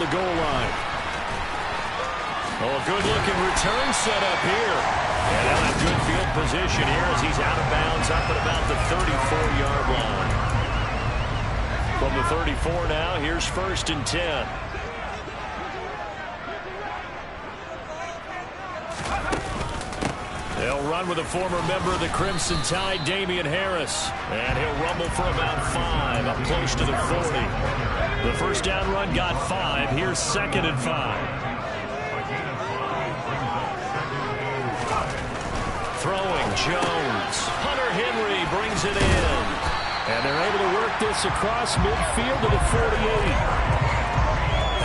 the goal line. Oh, a good-looking return set up here. And they'll have good field position here as he's out of bounds up at about the 34-yard line. From the 34 now, here's 1st and 10. They'll run with a former member of the Crimson Tide, Damian Harris. And he'll rumble for about 5, up close to the 40. The first down run got 5. Here's 2nd and 5. Throwing, Jones. Hunter Henry brings it in. And they're able to work this across midfield to the 48.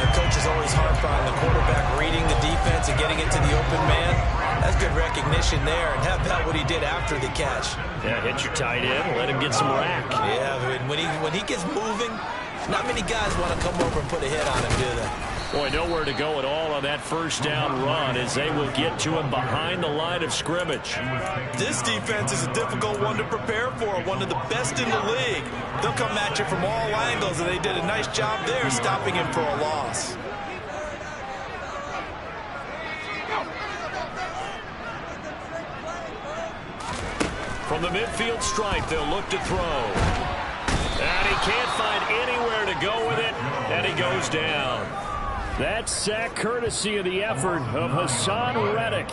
That coach is always harp on the quarterback reading the defense and getting it to the open man. That's good recognition there. And how about what he did after the catch? Yeah, hit your tight end, let him get some rack. Yeah, when he gets moving, not many guys want to come over and put a hit on him, do they? Boy, nowhere to go at all on that first down run as they will get to him behind the line of scrimmage. This defense is a difficult one to prepare for, one of the best in the league. They'll come at you from all angles, and they did a nice job there stopping him for a loss. From the midfield stripe, they'll look to throw. And he can't find anywhere to go with it, and he goes down. That sack courtesy of the effort of Hassan Reddick.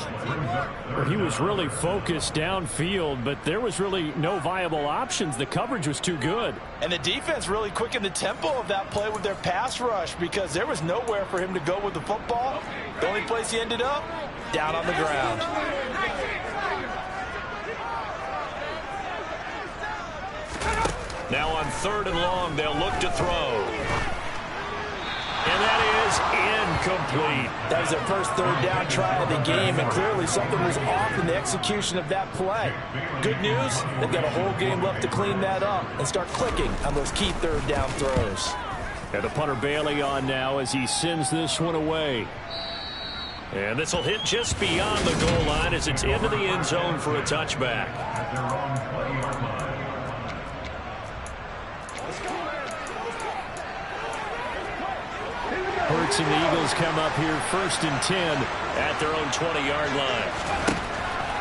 He was really focused downfield, but there was really no viable options. The coverage was too good. And the defense really quickened the tempo of that play with their pass rush because there was nowhere for him to go with the football. The only place he ended up, down on the ground. Now on 3rd and long, they'll look to throw. And that is incomplete. That was their first 3rd down try of the game, and clearly something was off in the execution of that play. Good news, they've got a whole game left to clean that up and start clicking on those key 3rd down throws. And the punter Bailey on now as he sends this one away. And this will hit just beyond the goal line as it's into the end zone for a touchback. Hurts and the Eagles come up here 1st and 10 at their own 20-yard line.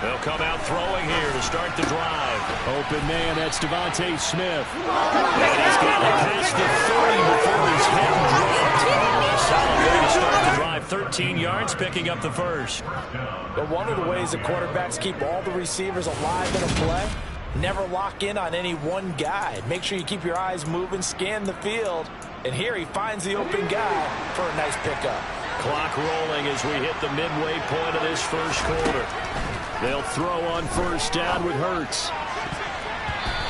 They'll come out throwing here to start the drive. Open man, that's Devontae Smith. And he's got it past the 30 before his head dropped. A solid way to start the drive. 13 yards, picking up the first. But one of the ways the quarterbacks keep all the receivers alive in a play, never lock in on any one guy. Make sure you keep your eyes moving, scan the field. And here he finds the open guy for a nice pickup. Clock rolling as we hit the midway point of this first quarter. They'll throw on 1st down with Hurts.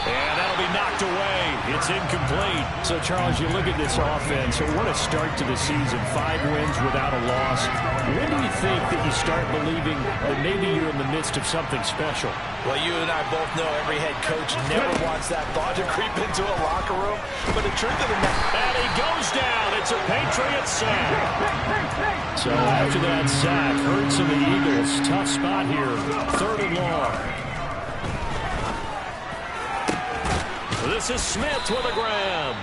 And that'll be knocked away. It's incomplete. So, Charles, you look at this offense. So what a start to the season. 5 wins without a loss. When do you think that you start believing that maybe you're in the midst of something special? Well, you and I both know every head coach never wants that thought to creep into a locker room. But the truth of the matter... And he goes down. It's a Patriot sack. So after that sack, Hurts and the Eagles. Tough spot here. 3rd and long. This is Smith with a grab.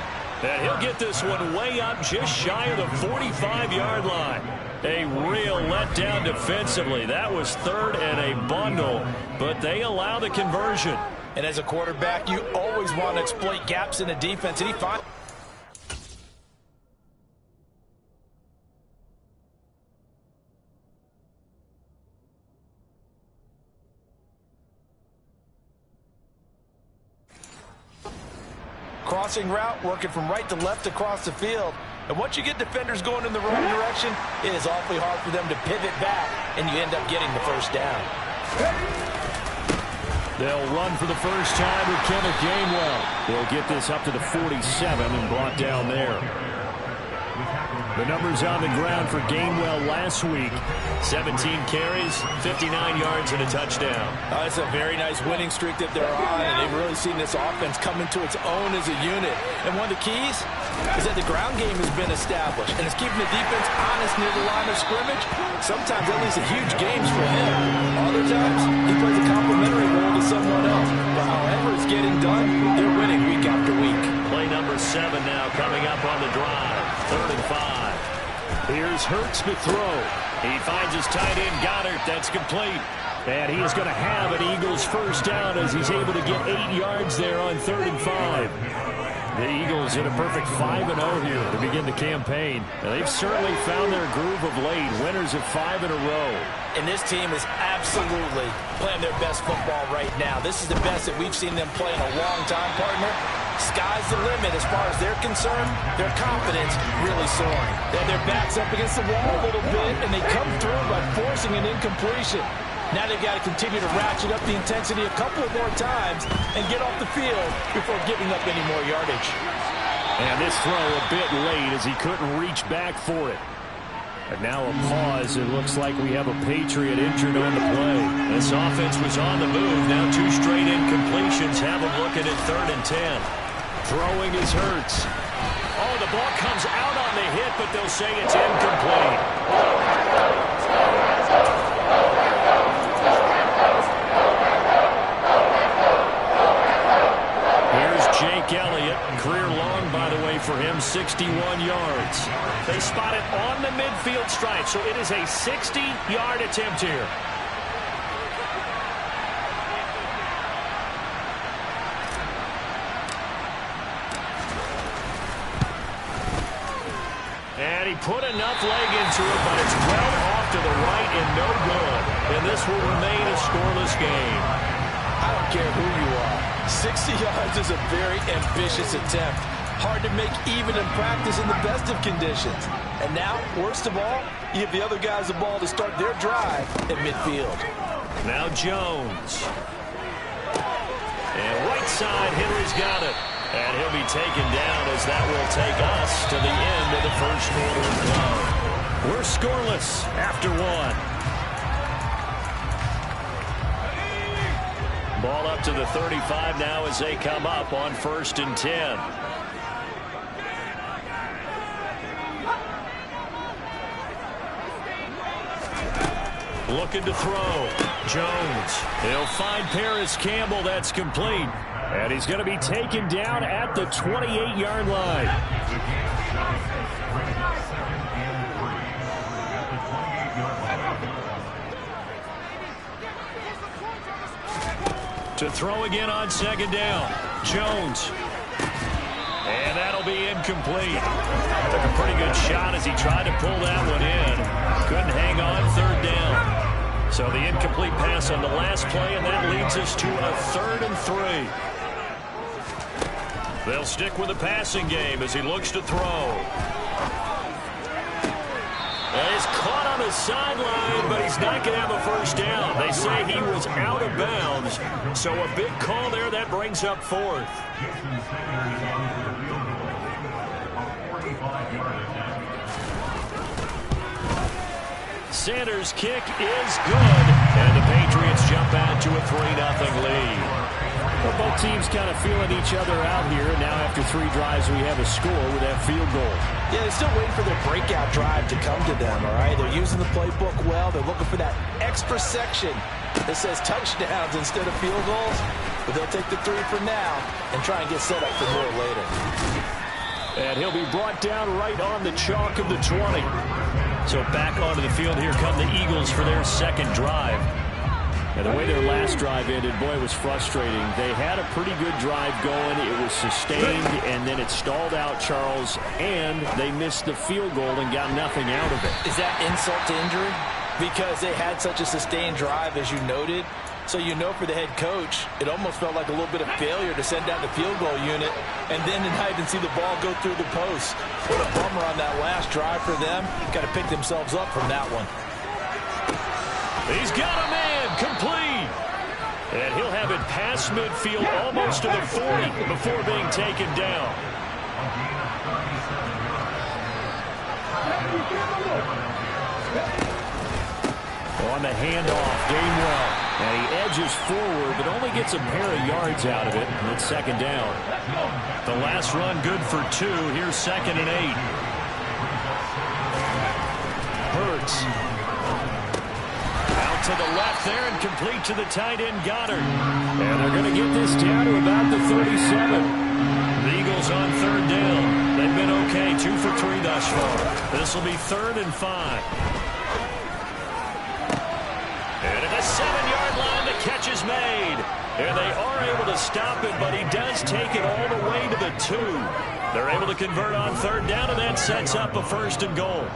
And he'll get this one way up just shy of the 45-yard line. A real letdown defensively. That was 3rd and a bundle, but they allow the conversion. And as a quarterback, you always want to exploit gaps in the defense, and he finds... Crossing route, working from right to left across the field. And once you get defenders going in the wrong direction, it is awfully hard for them to pivot back, and you end up getting the first down. They'll run for the first time with Kenneth Gainwell. They'll get this up to the 47 and brought down there. The numbers on the ground for Gainwell last week. 17 carries, 59 yards, and a touchdown. It's a very nice winning streak that they're on, and they've really seen this offense come into its own as a unit. And one of the keys is that the ground game has been established, and it's keeping the defense honest near the line of scrimmage. Sometimes that leads to huge games for him. Other times, he plays a complimentary role to someone else. But however it's getting done, they're winning week after week. Play number 7 now coming up on the drive. 3rd and 5. Here's Hurts to throw. He finds his tight end Goddard. That's complete. And he is going to have an Eagles first down as he's able to get 8 yards there on 3rd and 5. The Eagles in a perfect 5-0 here to begin the campaign. Now, they've certainly found their groove of late. Winners of 5 in a row. And this team is absolutely playing their best football right now. This is the best that we've seen them play in a long time, partner. Sky's the limit as far as they're concerned. Their confidence really soaring. They have their backs up against the wall a little bit, and they come through by forcing an incompletion. Now they've got to continue to ratchet up the intensity a couple of more times and get off the field before giving up any more yardage. And this throw a bit late as he couldn't reach back for it. And now a pause. It looks like we have a Patriot injured on the play. This offense was on the move. Now 2 straight incompletions have them looking at 3rd and 10. Throwing is Hurts. Oh, the ball comes out on the hit, but they'll say it's incomplete. Jake Elliott, career long, by the way, for him, 61 yards. They spot it on the midfield stripe, so it is a 60-yard attempt here. And he put enough leg into it, but it's well off to the right and no good. And this will remain a scoreless game. I don't care who you are. 60 yards is a very ambitious attempt. Hard to make even in practice in the best of conditions. And now, worst of all, you give the other guys the ball to start their drive at midfield. Now Jones. And right side, Henry's got it. And he'll be taken down as that will take us to the end of the first quarter of play. We're scoreless after 1. Ball up to the 35 now as they come up on 1st and 10. Looking to throw. Jones. He'll find Paris Campbell. That's complete. And he's going to be taken down at the 28-yard line. To throw again on 2nd down. Jones. And that'll be incomplete. Took a pretty good shot as he tried to pull that one in. Couldn't hang on 3rd down. So the incomplete pass on the last play, and that leads us to a 3rd and 3. They'll stick with the passing game as he looks to throw. He's caught on the sideline, but he's not going to have a first down. They say he was out of bounds. So a big call there that brings up 4th. Sanders' kick is good, and the Patriots jump out to a 3-0 lead. Well, both teams kind of feeling each other out here, and now after 3 drives, we have a score with that field goal. Yeah, they're still waiting for their breakout drive to come to them, all right? They're using the playbook well. They're looking for that extra section that says touchdowns instead of field goals. But they'll take the 3 for now and try and get set up for more later. And he'll be brought down right on the chalk of the 20. So back onto the field, here come the Eagles for their 2nd drive. And the way their last drive ended, boy, it was frustrating. They had a pretty good drive going. It was sustained, and then it stalled out, Charles, and they missed the field goal and got nothing out of it. Is that insult to injury? Because they had such a sustained drive, as you noted. So you know for the head coach, it almost felt like a little bit of failure to send down the field goal unit and then deny and see the ball go through the post. What a bummer on that last drive for them. Got to pick themselves up from that one. He's got a man, complete. And he'll have it past midfield almost to the 40 before being taken down. On the handoff, Gainwell. And he edges forward, but only gets a pair of yards out of it. And it's 2nd down. The last run good for 2. Here's 2nd and 8. Hurts. Out to the left there and complete to the tight end Goddard. And they're going to get this down to about the 37. The Eagles Eagles on third down. They've been okay, 2 for 3 thus far. This will be 3rd and 5. And at the 7-yard line, the catch is made. And they are able to stop it, but he does take it all the way to the 2. They're able to convert on third down, and that sets up a 1st and goal.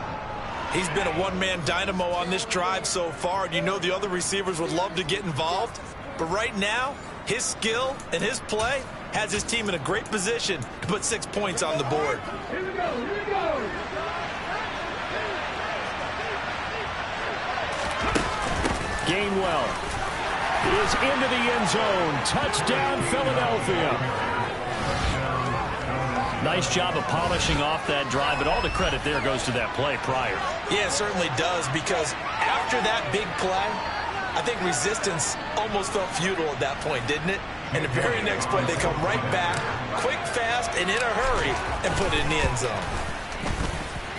He's been a one-man dynamo on this drive so far, and you know the other receivers would love to get involved. But right now, his skill and his play has his team in a great position to put 6 points on the board. Here we go. Gainwell is into the end zone. Touchdown, Philadelphia. Nice job of polishing off that drive, but all the credit there goes to that play prior. Yeah, it certainly does, because after that big play, I think resistance almost felt futile at that point, didn't it? And the very next play, they come right back, quick, fast, and in a hurry, and put it in the end zone.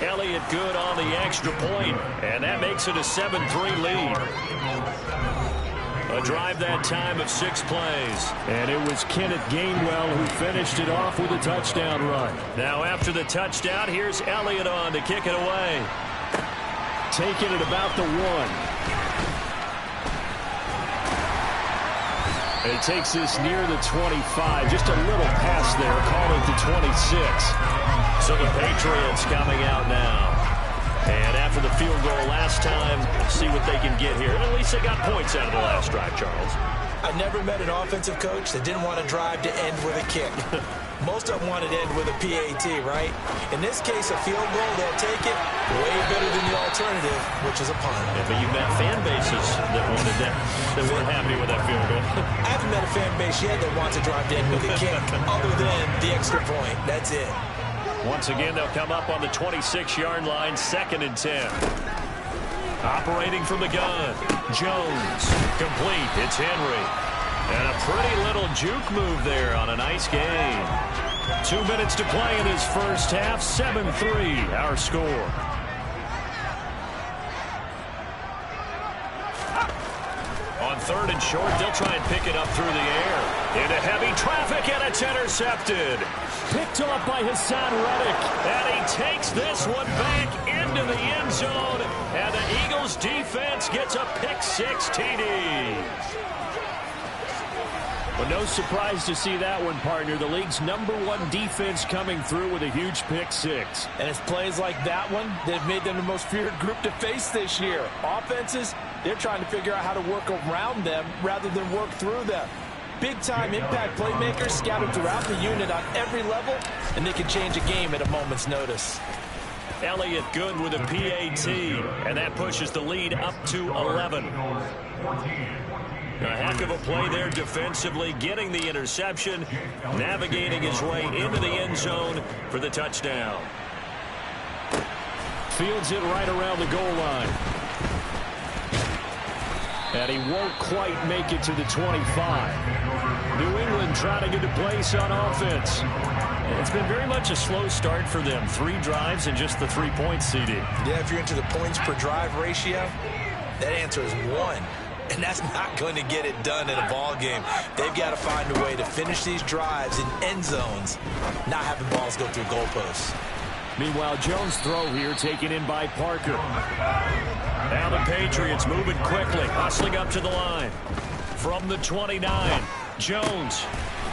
Elliott good on the extra point, and that makes it a 7-3 lead. A drive that time of 6 plays. And it was Kenneth Gainwell who finished it off with a touchdown run. Now after the touchdown, here's Elliott on to kick it away. Taking it about the 1. He takes this near the 25. Just a little pass there. Call it the 26. So the Patriots coming out now. And after the field goal last time, see what they can get here. At least they got points out of the last drive, Charles. I never met an offensive coach that didn't want a drive to end with a kick. Most of them wanted to end with a PAT, right? In this case, a field goal, they'll take it way better than the alternative, which is a punt. Yeah, but you've met fan bases that wanted that weren't happy with that field goal. I haven't met a fan base yet that wants a drive to end with a kick, other than the extra point. That's it. Once again, they'll come up on the 26-yard line, 2nd and 10. Operating from the gun, Jones. Complete, it's Henry. And a pretty little juke move there on a nice game. 2 minutes to play in his first half, 7-3, our score. On 3rd and short, they'll try and pick it up through the air. Into heavy traffic, and it's intercepted. Picked off by Hassan Reddick. And he takes this one back into the end zone. And the Eagles defense gets a pick-6 TD. Well, no surprise to see that one, partner. The league's #1 defense coming through with a huge pick-6. And it's plays like that one that have made them the most feared group to face this year. Offenses, they're trying to figure out how to work around them rather than work through them. Big-time impact playmakers scattered throughout the unit on every level, and they can change a game at a moment's notice. Elliott good with a PAT, and that pushes the lead up to 11. A heck of a play there defensively, getting the interception, navigating his way into the end zone for the touchdown. Fields it right around the goal line. And he won't quite make it to the 25. New England trying to get a place on offense. It's been very much a slow start for them. 3 drives and just the 3 points, CD. Yeah, if you're into the points per drive ratio, that answer is 1. And that's not going to get it done in a ball game. They've got to find a way to finish these drives in end zones, not having balls go through goalposts. Meanwhile, Jones' throw here taken in by Parker. Now the Patriots moving quickly, hustling up to the line. From the 29, Jones.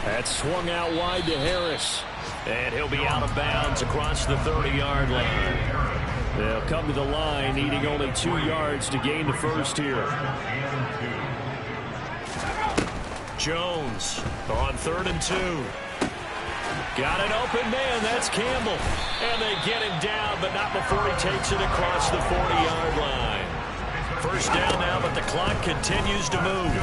That's swung out wide to Harris. And he'll be out of bounds across the 30-yard line. They'll come to the line, needing only 2 yards to gain the first here. Jones on 3rd and 2. Got an open man, that's Campbell. And they get him down, but not before he takes it across the 40-yard line. First down now, but the clock continues to move.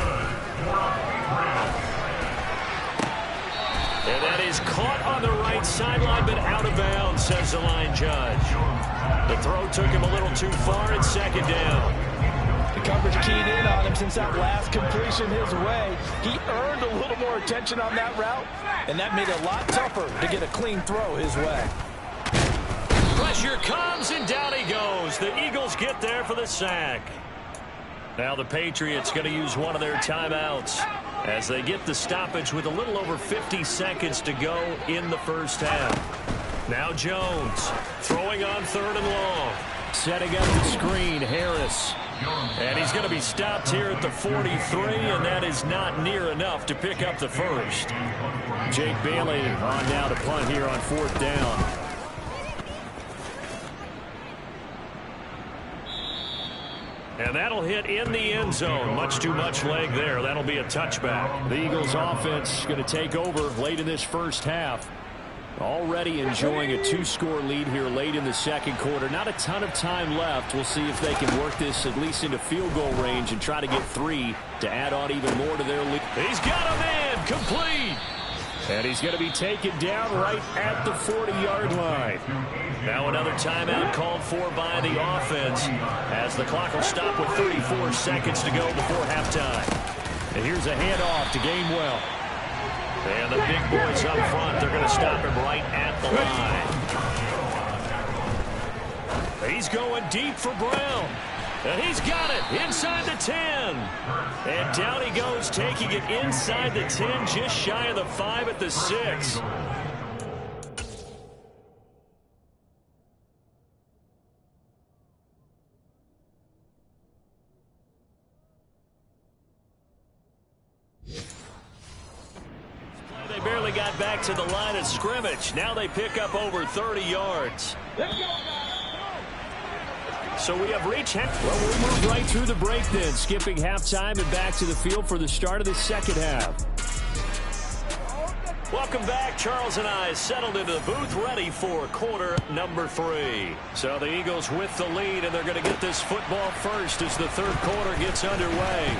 And that is caught on the right sideline, but out of bounds, says the line judge. The throw took him a little too far, and 2nd down. The coverage keyed in on him since that last completion his way. He earned a little more attention on that route, and that made it a lot tougher to get a clean throw his way. Pressure comes, and down he goes. The Eagles get there for the sack. Now the Patriots going to use one of their timeouts. as they get the stoppage with a little over 50 seconds to go in the first half. Now Jones throwing on 3rd and long. Setting up the screen, Harris. And he's going to be stopped here at the 43, and that is not near enough to pick up the first. Jake Bailey on now to punt here on 4th down. And that'll hit in the end zone. Much too much leg there. That'll be a touchback. The Eagles offense going to take over late in this first half. Already enjoying a 2-score lead here late in the second quarter. Not a ton of time left. We'll see if they can work this at least into field goal range and try to get 3 to add on even more to their lead. He's got a man complete. And he's going to be taken down right at the 40-yard line. Now another timeout called for by the offense as the clock will stop with 34 seconds to go before halftime. And here's a handoff to Gainwell. And the big boys up front, they're going to stop him right at the line. He's going deep for Brown. And he's got it inside the 10. And down he goes, taking it inside the 10, just shy of the 5 at the 6. They barely got back to the line of scrimmage. Now they pick up over 30 yards. So we have reached half. Well, we'll move right through the break then, skipping halftime and back to the field for the start of the second half. Welcome back. Charles and I settled into the booth ready for quarter number 3. So the Eagles with the lead, and they're going to get this football first as the third quarter gets underway.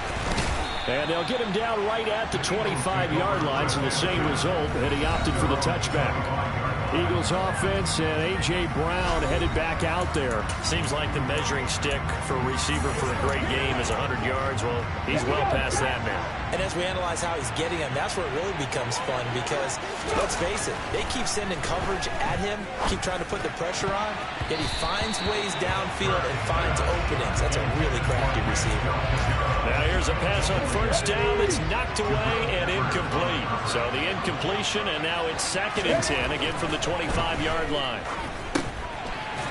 And they'll get him down right at the 25-yard line, so the same result, and he opted for the touchback. Eagles offense and A.J. Brown headed back out there. Seems like the measuring stick for a receiver for a great game is 100 yards. Well, he's well past that now. And as we analyze how he's getting him, that's where it really becomes fun because, let's face it, they keep sending coverage at him, keep trying to put the pressure on, yet he finds ways downfield and finds openings. That's a really crafty receiver. Now here's a pass on first down that's knocked away and incomplete. So the incompletion, and now it's 2nd and 10, again from the 25-yard line.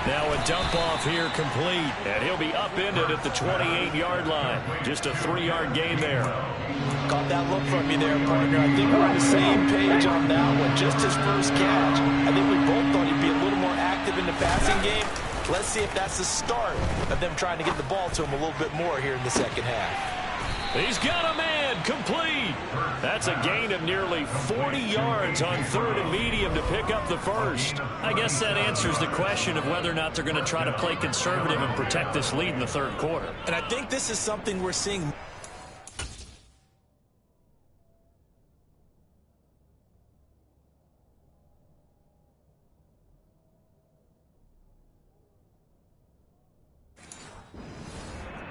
Now a dump off here complete, and he'll be upended at the 28-yard line. Just a 3-yard gain there. Caught that look from you there, partner. I think we're on the same page on that one. Just his first catch. I think we both thought he'd be a little more active in the passing game. Let's see if that's the start of them trying to get the ball to him a little bit more here in the second half. He's got a man complete. That's a gain of nearly 40 yards on 3rd and medium to pick up the first. I guess that answers the question of whether or not they're going to try to play conservative and protect this lead in the third quarter. And I think this is something we're seeing.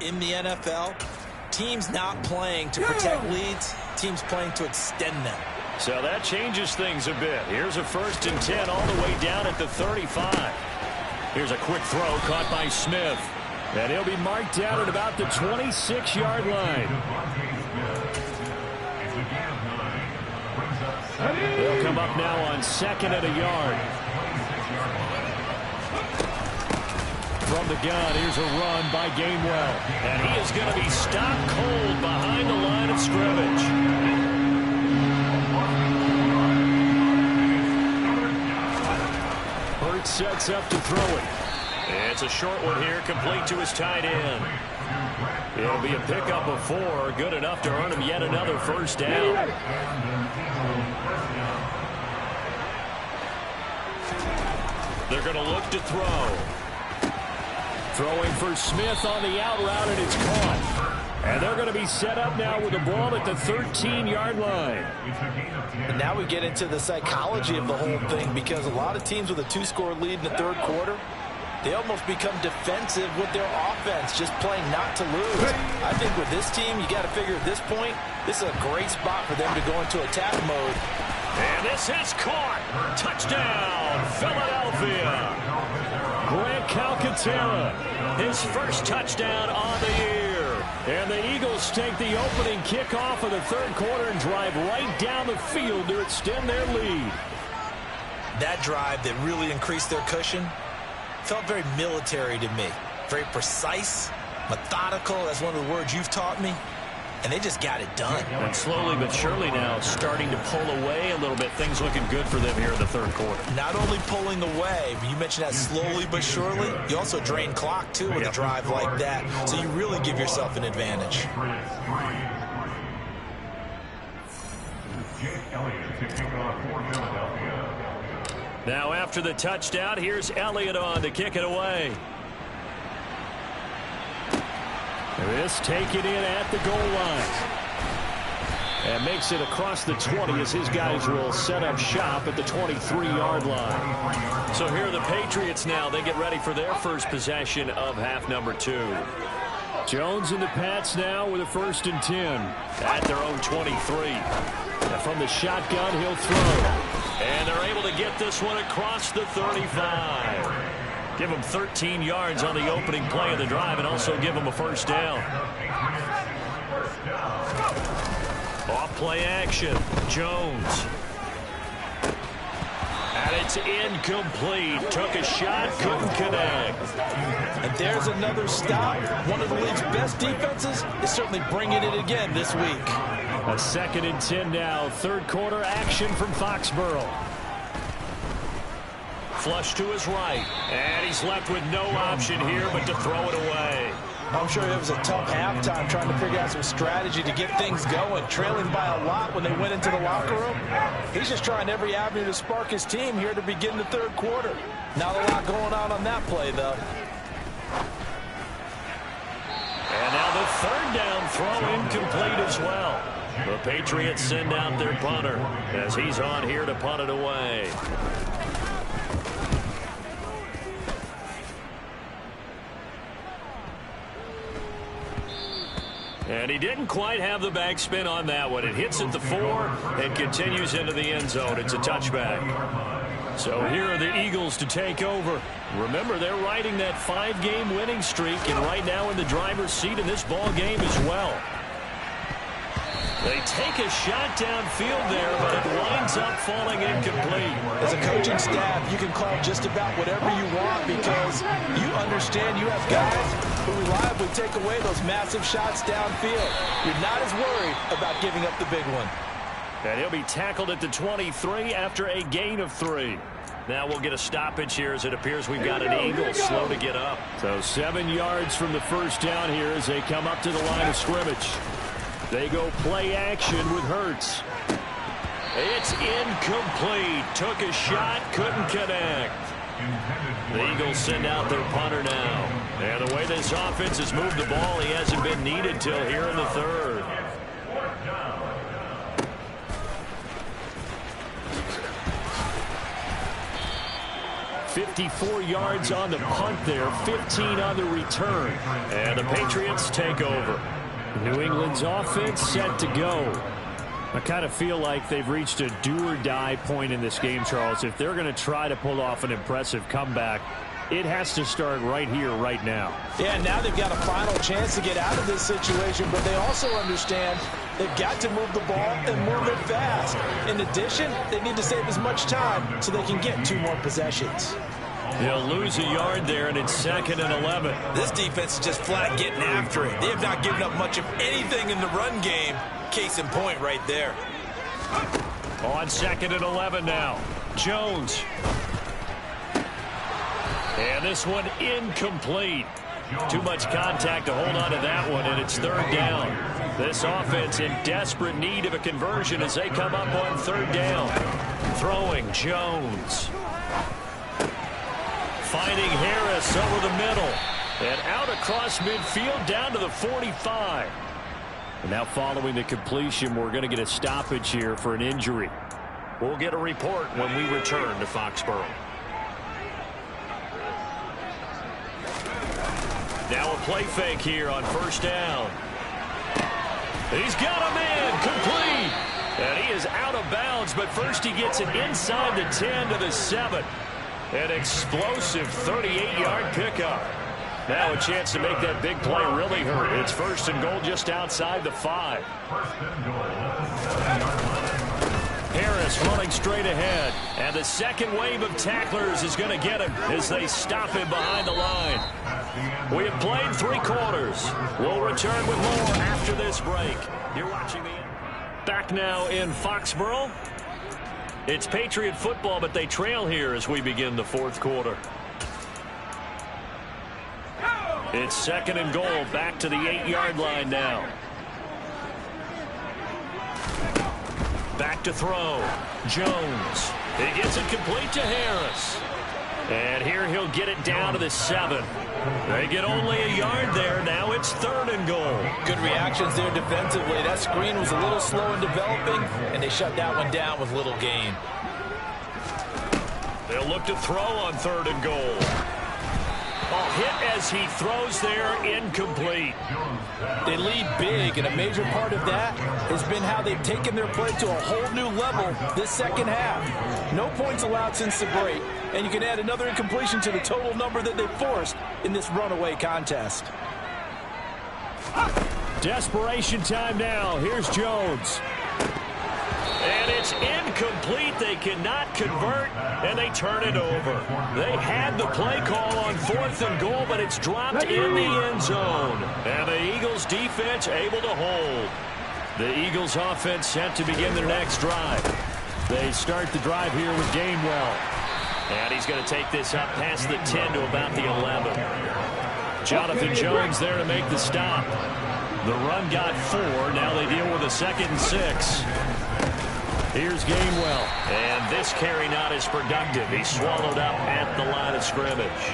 In the NFL, teams not playing to protect leads, teams playing to extend them. So that changes things a bit. Here's a 1st and 10 all the way down at the 35. Here's a quick throw caught by Smith. And he'll be marked down at about the 26-yard line. They'll come up now on 2nd and a yard. From the gun, here's a run by Gainwell. And he is going to be stopped cold behind the line of scrimmage. Hurts sets up to throw it. It's a short one here, complete to his tight end. It'll be a pickup of 4, good enough to earn him yet another first down. They're going to look to throw. Throwing for Smith on the out route, and it's caught. And they're going to be set up now with the ball at the 13-yard line. And now we get into the psychology of the whole thing, because a lot of teams with a 2-score lead in the third quarter, they almost become defensive with their offense, just playing not to lose. I think with this team, you got to figure at this point, this is a great spot for them to go into attack mode. And this is caught. Touchdown, Philadelphia. Grant Calcaterra, his first touchdown on the year. And the Eagles take the opening kickoff of the third quarter and drive right down the field to extend their lead. That drive that really increased their cushion felt very military to me. Very precise, methodical. That's one of the words you've taught me. And they just got it done. And slowly but surely now starting to pull away a little bit. Things looking good for them here in the third quarter. Not only pulling away, but you mentioned that slowly but surely. You also drain clock, too, with a drive like that. So you really give yourself an advantage. Now after the touchdown, here's Elliott on to kick it away. This taken in at the goal line. And makes it across the 20 as his guys will set up shop at the 23-yard line. So here are the Patriots now. They get ready for their first possession of half number 2. Jones and the Pats now with a 1st and 10 at their own 23. And from the shotgun, he'll throw. And they're able to get this one across the 35. Give them 13 yards on the opening play of the drive and also give them a 1st down. Off play action. Jones. And it's incomplete. Took a shot, couldn't connect. And there's another stop. One of the league's best defenses is certainly bringing it again this week. A 2nd and 10 now. Third quarter action from Foxborough. Flush to his right. And he's left with no option here but to throw it away. I'm sure it was a tough halftime trying to figure out some strategy to get things going. Trailing by a lot when they went into the locker room. He's just trying every avenue to spark his team here to begin the third quarter. Not a lot going on that play, though. And now the 3rd down throw incomplete as well. The Patriots send out their punter as he's on here to punt it away. And he didn't quite have the backspin on that one. It hits at the 4 and continues into the end zone. It's a touchback. So here are the Eagles to take over. Remember, they're riding that 5-game winning streak, and right now in the driver's seat in this ball game as well. They take a shot downfield there, but it winds up falling incomplete. As a coaching staff, you can call just about whatever you want because you understand you have guys who reliably take away those massive shots downfield. You're not as worried about giving up the big one. And he'll be tackled at the 23 after a gain of 3. Now we'll get a stoppage here as it appears we've got an Eagle slow to get up. So 7 yards from the 1st down here as they come up to the line of scrimmage. They go play action with Hurts. It's incomplete. Took a shot, couldn't connect. The Eagles send out their punter now. And the way this offense has moved the ball, he hasn't been needed till here in the 3rd. $54 yards on the punt there, 15 on the return. And the Patriots take over. New England's offense set to go. I kind of feel like they've reached a do-or-die point in this game, Charles. If they're going to try to pull off an impressive comeback, it has to start right here, right now. Yeah, now they've got a final chance to get out of this situation, but they also understand they've got to move the ball and move it fast. In addition, they need to save as much time so they can get 2 more possessions. They'll lose a yard there, and it's 2nd and 11. This defense is just flat getting after it. They have not given up much of anything in the run game. Case in point right there. On 2nd and 11 now. Jones. And this one incomplete. Too much contact to hold on to that one, and it's 3rd down. This offense in desperate need of a conversion as they come up on 3rd down. Throwing Jones. Finding Harris over the middle. And out across midfield down to the 45. And now following the completion, we're going to get a stoppage here for an injury. We'll get a report when we return to Foxborough. Now a play fake here on 1st down. He's got a man complete. And he is out of bounds, but first he gets it inside the 10 to the 7. An explosive 38-yard pickup. Now a chance to make that big play really hurt. It's 1st and goal just outside the 5. Harris running straight ahead. And the second wave of tacklers is going to get him as they stop him behind the line. We have played 3 quarters. We'll return with more after this break. You're watching the... Back now in Foxborough. It's Patriot football, but they trail here as we begin the 4th quarter. It's 2nd and goal, back to the 8-yard line now. Back to throw. Jones. He gets it complete to Harris. And here he'll get it down to the 7. They get only a yard there. Now it's 3rd and goal. Good reactions there defensively. That screen was a little slow in developing, and they shut that one down with little gain. They'll look to throw on 3rd and goal. Hit as he throws there, incomplete. They lead big, and a major part of that has been how they've taken their play to a whole new level this second half. No points allowed since the break, and you can add another incompletion to the total number that they forced in this runaway contest. Desperation time now. Here's Jones. And it's incomplete. They cannot convert, and they turn it over. They had the play call on 4th and goal, but it's dropped in the end zone. And the Eagles defense able to hold. The Eagles offense set to begin their next drive. They start the drive here with Gainwell. And he's going to take this up past the 10 to about the 11. Jonathan Jones there to make the stop. The run got 4. Now they deal with a 2nd and 6. Here's Gainwell, and this carry not as productive. He's swallowed up at the line of scrimmage.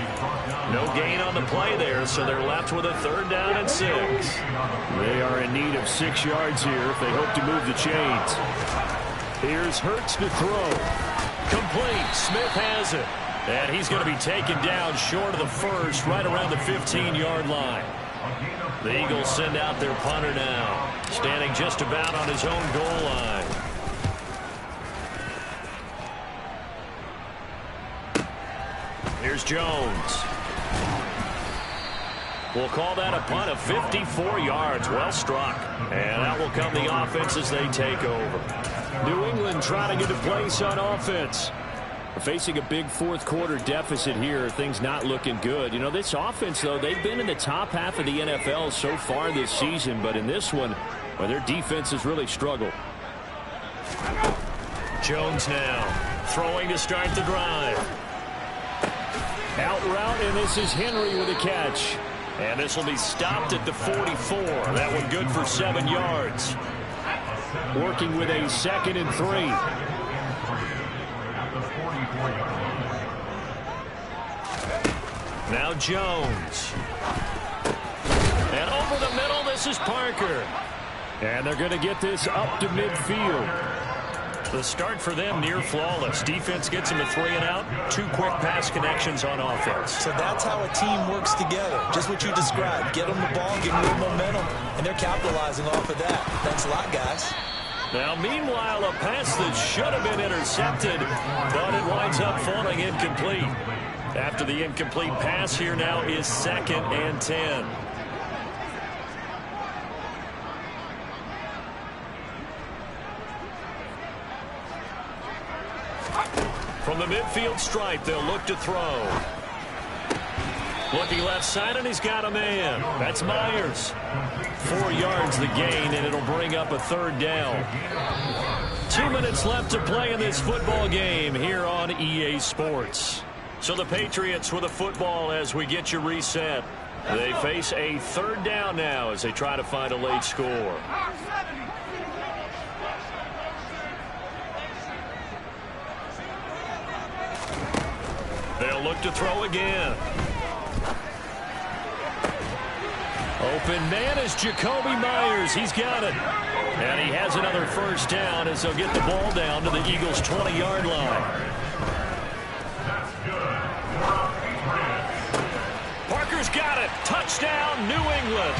No gain on the play there, so they're left with a 3rd down and 6. They are in need of 6 yards here if they hope to move the chains. Here's Hurts to throw. Complete. Smith has it, and he's going to be taken down short of the 1st, right around the 15-yard line. The Eagles send out their punter now, standing just about on his own goal line. Here's Jones. We'll call that a punt of 54 yards. Well struck. And out will come the offense as they take over. New England trying to get a place on offense. Facing a big 4th quarter deficit here. Things not looking good. You know, this offense, though, they've been in the top half of the NFL so far this season. But in this one, well, their defense has really struggled. Jones now throwing to start the drive. Out route, and this is Henry with a catch. And this will be stopped at the 44. That one good for 7 yards. Working with a 2nd and 3. Now Jones. And over the middle, this is Parker. And they're going to get this up to midfield. The start for them near flawless. Defense gets them a 3 and out. 2 quick pass connections on offense. So that's how a team works together. Just what you described. Get them the ball, give them a little momentum, and they're capitalizing off of that. Thanks a lot, guys. Now, meanwhile, a pass that should have been intercepted, but it winds up falling incomplete. After the incomplete pass, here now is 2nd and 10. From the midfield stripe, they'll look to throw. Looking left side, and he's got a man. That's Myers. 4 yards the gain, and it'll bring up a 3rd down. 2 minutes left to play in this football game here on EA Sports. So the Patriots with a football as we get you reset. They face a 3rd down now as they try to find a late score. They'll look to throw again. Open man is Jacoby Myers. He's got it. And he has another 1st down as they'll get the ball down to the Eagles' 20-yard line. Parker's got it. Touchdown, New England.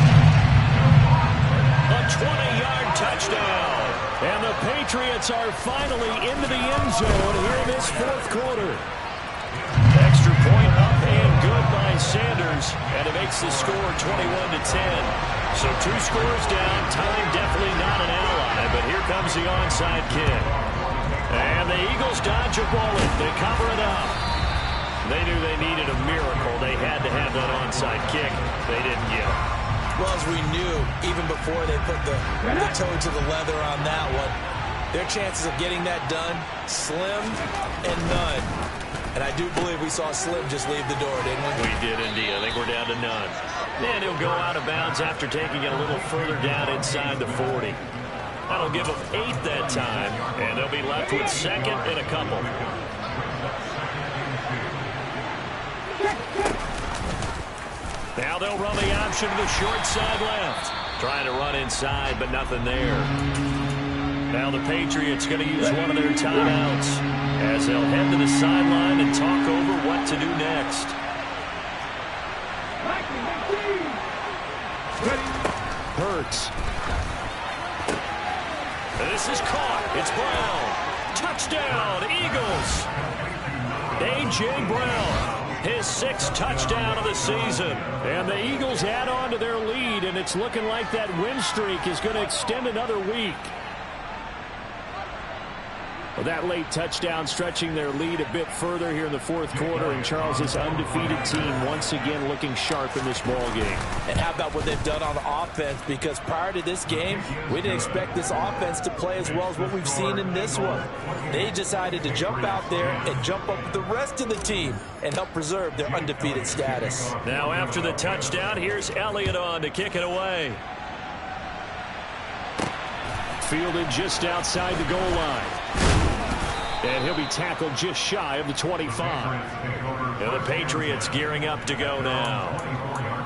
A 20-yard touchdown. And the Patriots are finally into the end zone here in this 4th quarter. Extra point up and good by Sanders, and it makes the score 21-10. So 2 scores down. Time definitely not an ally, but here comes the onside kick. And the Eagles dodge a bullet. They cover it up. They knew they needed a miracle. They had to have that onside kick. They didn't get it. Well, as we knew, even before they put the toe to the leather on that one, their chances of getting that done, slim and none. And I do believe we saw Slim just leave the door, didn't we? We did indeed. I think we're down to none. And he'll go out of bounds after taking it a little further down inside the 40. That'll give them 8 that time, and they'll be left with 2nd and a couple. Now they'll run the option to the short side left. Trying to run inside, but nothing there. Now the Patriots going to use one of their timeouts as they'll head to the sideline and talk over what to do next. Hurts. This is caught. It's Brown. Touchdown, Eagles. A.J. Brown, his 6th touchdown of the season. And the Eagles add on to their lead, and it's looking like that win streak is going to extend another week. Well, that late touchdown stretching their lead a bit further here in the 4th quarter, and Charles, this undefeated team once again looking sharp in this ball game. And how about what they've done on offense? Because prior to this game, we didn't expect this offense to play as well as what we've seen in this one. They decided to jump out there and jump up with the rest of the team and help preserve their undefeated status. Now after the touchdown, here's Elliott on to kick it away. Fielded just outside the goal line. And he'll be tackled just shy of the 25. And the Patriots gearing up to go now.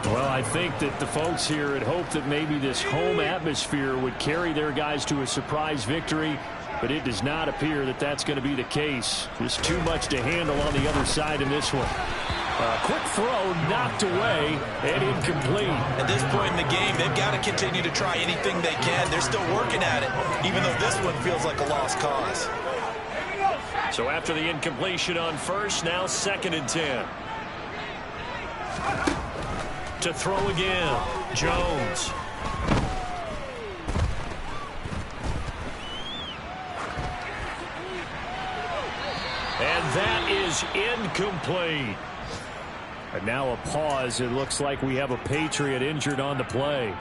Well, I think that the folks here had hoped that maybe this home atmosphere would carry their guys to a surprise victory, but it does not appear that that's going to be the case. Just too much to handle on the other side in this one. Quick throw knocked away and incomplete. At this point in the game, they've got to continue to try anything they can. They're still working at it, even though this one feels like a lost cause. So after the incompletion on first, now 2nd and 10. To throw again, Jones. And that is incomplete. And now a pause. It looks like we have a Patriot injured on the play.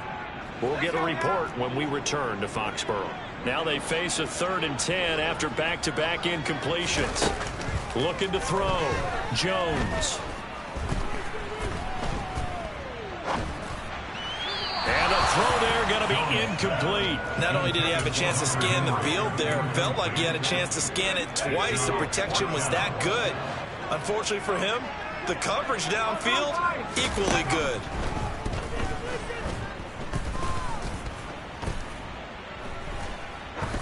We'll get a report when we return to Foxborough. Now they face a 3rd and 10 after back-to-back incompletions. Looking to throw. Jones. And a throw there going to be incomplete. Not only did he have a chance to scan the field there, it felt like he had a chance to scan it twice. The protection was that good. Unfortunately for him, the coverage downfield, equally good.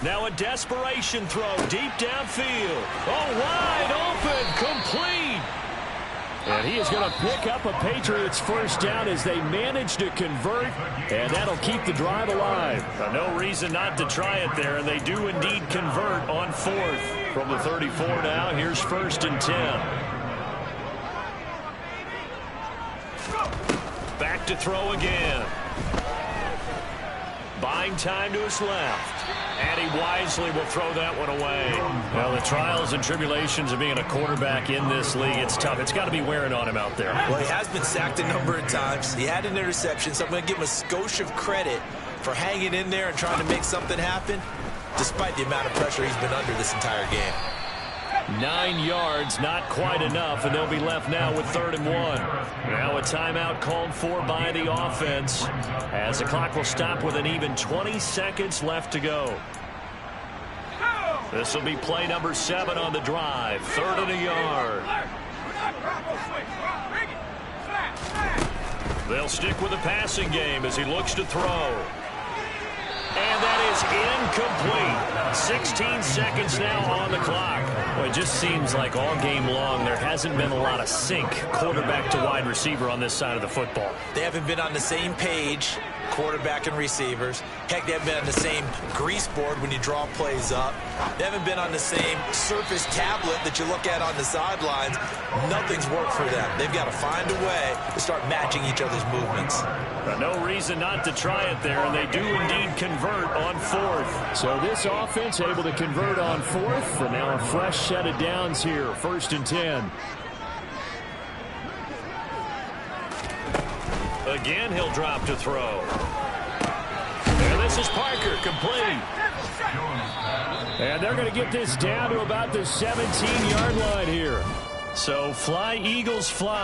Now a desperation throw deep downfield. Oh, wide open, complete. And he is going to pick up a Patriots first down as they manage to convert, and that'll keep the drive alive. No reason not to try it there, and they do indeed convert on 4th. From the 34 now, here's 1st and 10. Back to throw again. Buying time to his left. And he wisely will throw that one away. Well, the trials and tribulations of being a quarterback in this league, it's tough. It's got to be wearing on him out there. Well, he has been sacked a number of times. He had an interception, so I'm going to give him a skosh of credit for hanging in there and trying to make something happen, despite the amount of pressure he's been under this entire game. 9 yards, not quite enough, and they'll be left now with 3rd and 1. Now a timeout called for by the offense as the clock will stop with an even 20 seconds left to go. This will be play number 7 on the drive. 3rd and a yard. They'll stick with the passing game as he looks to throw. And that is incomplete. 16 seconds now on the clock. Well, it just seems like all game long there hasn't been a lot of sync quarterback to wide receiver on this side of the football. They haven't been on the same page, quarterback and receivers. Heck, they haven't been on the same grease board when you draw plays up. They haven't been on the same surface tablet that you look at on the sidelines. Nothing's worked for them. They've got to find a way to start matching each other's movements. No reason not to try it there, and they do indeed convert on fourth. So this offense able to convert on fourth for now a fresh set of downs here, 1st and 10. Again, he'll drop to throw. And this is Parker, complete. And they're going to get this down to about the 17-yard line here. So fly, Eagles, fly.